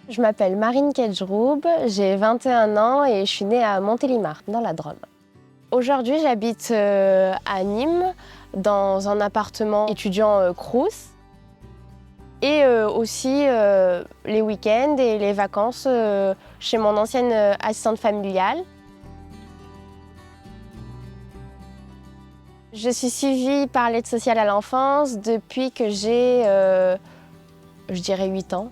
Je m'appelle Marine Kedjroub, j'ai 21 ans et je suis née à Montélimar, dans la Drôme. Aujourd'hui, j'habite à Nîmes, dans un appartement étudiant Crous. Et aussi les week-ends et les vacances chez mon ancienne assistante familiale. Je suis suivie par l'aide sociale à l'enfance depuis que j'ai, je dirais, 8 ans.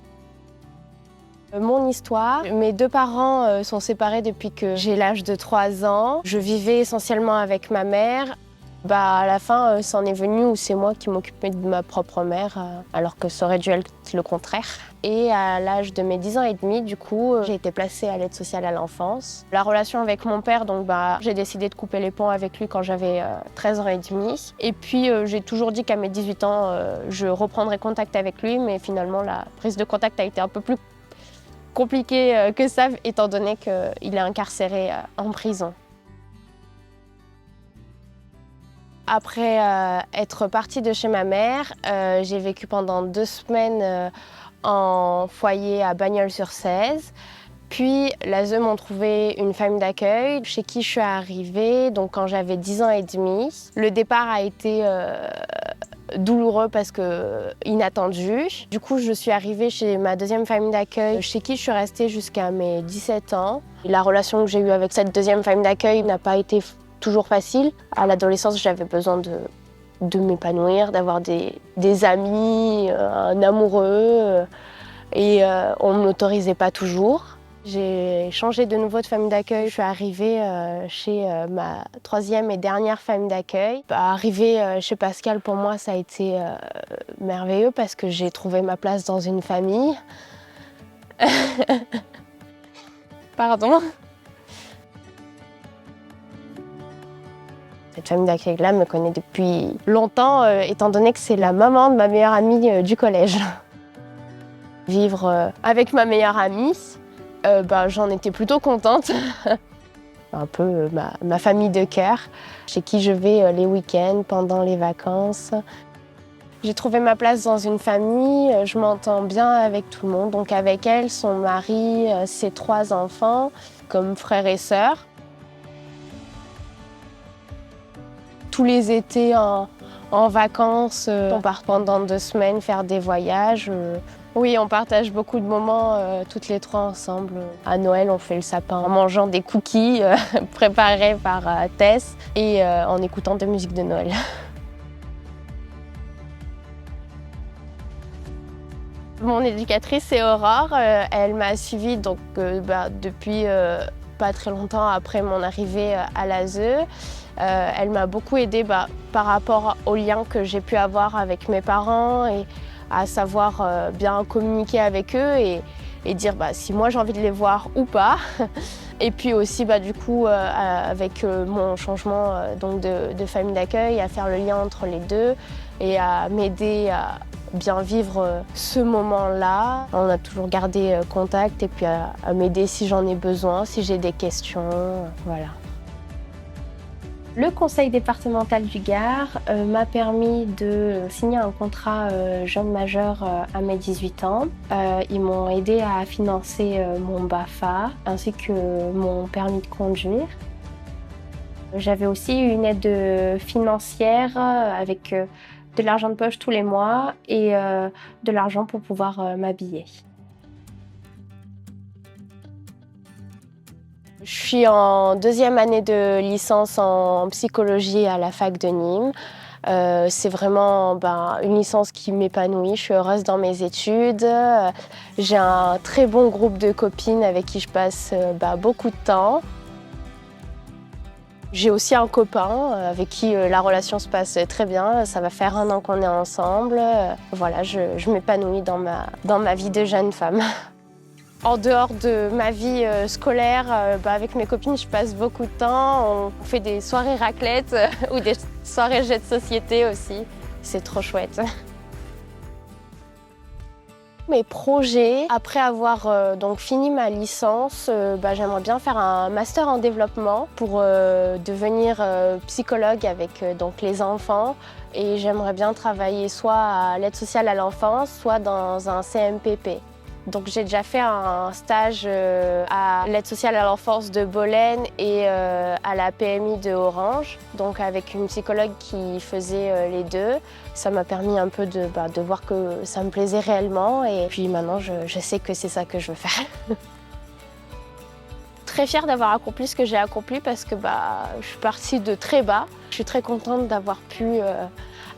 Mon histoire, mes deux parents sont séparés depuis que j'ai l'âge de 3 ans. Je vivais essentiellement avec ma mère. À la fin, c'en est venu où c'est moi qui m'occupais de ma propre mère, alors que ça aurait dû être le contraire. Et à l'âge de mes 10 ans et demi, du coup, j'ai été placée à l'aide sociale à l'enfance. La relation avec mon père, j'ai décidé de couper les ponts avec lui quand j'avais 13 ans et demi. Et puis, j'ai toujours dit qu'à mes 18 ans, je reprendrais contact avec lui, mais finalement, la prise de contact a été un peu plus compliquée que ça, étant donné qu'il est incarcéré en prison. Après être partie de chez ma mère, j'ai vécu pendant 2 semaines en foyer à Bagnols-sur-Cèze. Puis l'ASE m'ont trouvé une famille d'accueil chez qui je suis arrivée quand j'avais 10 ans et demi. Le départ a été douloureux parce que inattendu. Du coup, je suis arrivée chez ma deuxième famille d'accueil, chez qui je suis restée jusqu'à mes 17 ans. La relation que j'ai eue avec cette deuxième famille d'accueil n'a pas été toujours facile. À l'adolescence, j'avais besoin de m'épanouir, d'avoir des amis, un amoureux, et on ne m'autorisait pas toujours. J'ai changé de nouveau de famille d'accueil. Je suis arrivée chez ma 3e et dernière famille d'accueil. Arriver chez Pascal, pour moi, ça a été merveilleux parce que j'ai trouvé ma place dans une famille. Pardon. Cette famille d'accueil-là me connaît depuis longtemps, étant donné que c'est la maman de ma meilleure amie du collège. Vivre avec ma meilleure amie, j'en étais plutôt contente. Un peu ma famille de cœur, chez qui je vais les week-ends, pendant les vacances. J'ai trouvé ma place dans une famille, je m'entends bien avec tout le monde. Donc avec elle, son mari, ses 3 enfants, comme frères et sœurs. Tous les étés en vacances, on part pendant 2 semaines faire des voyages. Oui, on partage beaucoup de moments toutes les 3 ensemble. À Noël, on fait le sapin en mangeant des cookies préparés par Tess et en écoutant de la musique de Noël. Mon éducatrice, c'est Aurore. Elle m'a suivie depuis pas très longtemps après mon arrivée à l'ASE. Elle m'a beaucoup aidée par rapport aux liens que j'ai pu avoir avec mes parents et à savoir bien communiquer avec eux et dire si moi j'ai envie de les voir ou pas. Et puis aussi avec mon changement de famille d'accueil, à faire le lien entre les deux et à m'aider à bien vivre ce moment-là. On a toujours gardé contact et puis à m'aider si j'en ai besoin, si j'ai des questions, voilà. Le conseil départemental du Gard m'a permis de signer un contrat jeune majeur à mes 18 ans. Ils m'ont aidé à financer mon BAFA ainsi que mon permis de conduire. J'avais aussi une aide financière avec de l'argent de poche tous les mois et de l'argent pour pouvoir m'habiller. Je suis en 2e année de licence en psychologie à la fac de Nîmes. C'est vraiment une licence qui m'épanouit. Je suis heureuse dans mes études. J'ai un très bon groupe de copines avec qui je passe beaucoup de temps. J'ai aussi un copain avec qui la relation se passe très bien. Ça va faire 1 an qu'on est ensemble. Voilà, je m'épanouis dans ma vie de jeune femme. En dehors de ma vie scolaire, avec mes copines, je passe beaucoup de temps. On fait des soirées raclette ou des soirées jeux de société aussi. C'est trop chouette. Mes projets, après avoir fini ma licence, j'aimerais bien faire un master en développement pour devenir psychologue avec les enfants. Et j'aimerais bien travailler soit à l'aide sociale à l'enfance, soit dans un CMPP. Donc j'ai déjà fait un stage à l'aide sociale à l'enfance de Bolène et à la PMI de Orange, donc avec une psychologue qui faisait les deux. Ça m'a permis un peu de voir que ça me plaisait réellement et puis maintenant je sais que c'est ça que je veux faire. Très fière d'avoir accompli ce que j'ai accompli parce que je suis partie de très bas. Je suis très contente d'avoir pu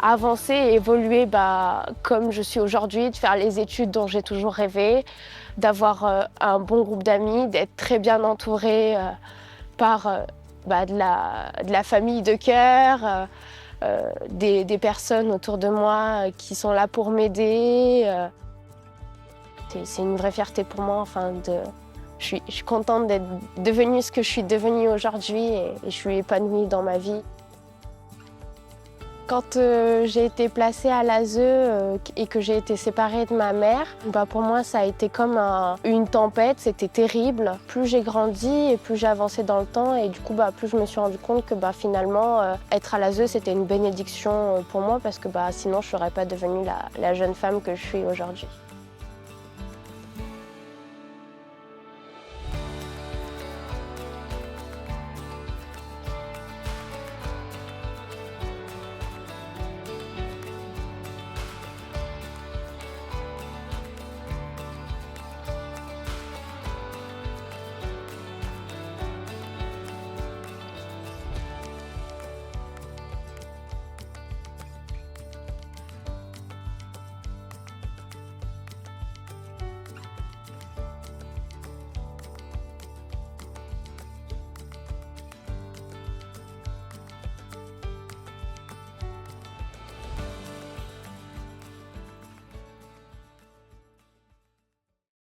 avancer et évoluer comme je suis aujourd'hui, de faire les études dont j'ai toujours rêvé, d'avoir un bon groupe d'amis, d'être très bien entourée par de la famille de cœur, des personnes autour de moi qui sont là pour m'aider. C'est une vraie fierté pour moi. Je suis contente d'être devenue ce que je suis devenue aujourd'hui et je suis épanouie dans ma vie. Quand j'ai été placée à l'ASE et que j'ai été séparée de ma mère, pour moi ça a été comme une tempête, c'était terrible. Plus j'ai grandi et plus j'ai avancé dans le temps et du coup plus je me suis rendu compte que finalement être à l'ASE c'était une bénédiction pour moi parce que sinon je ne serais pas devenue la jeune femme que je suis aujourd'hui.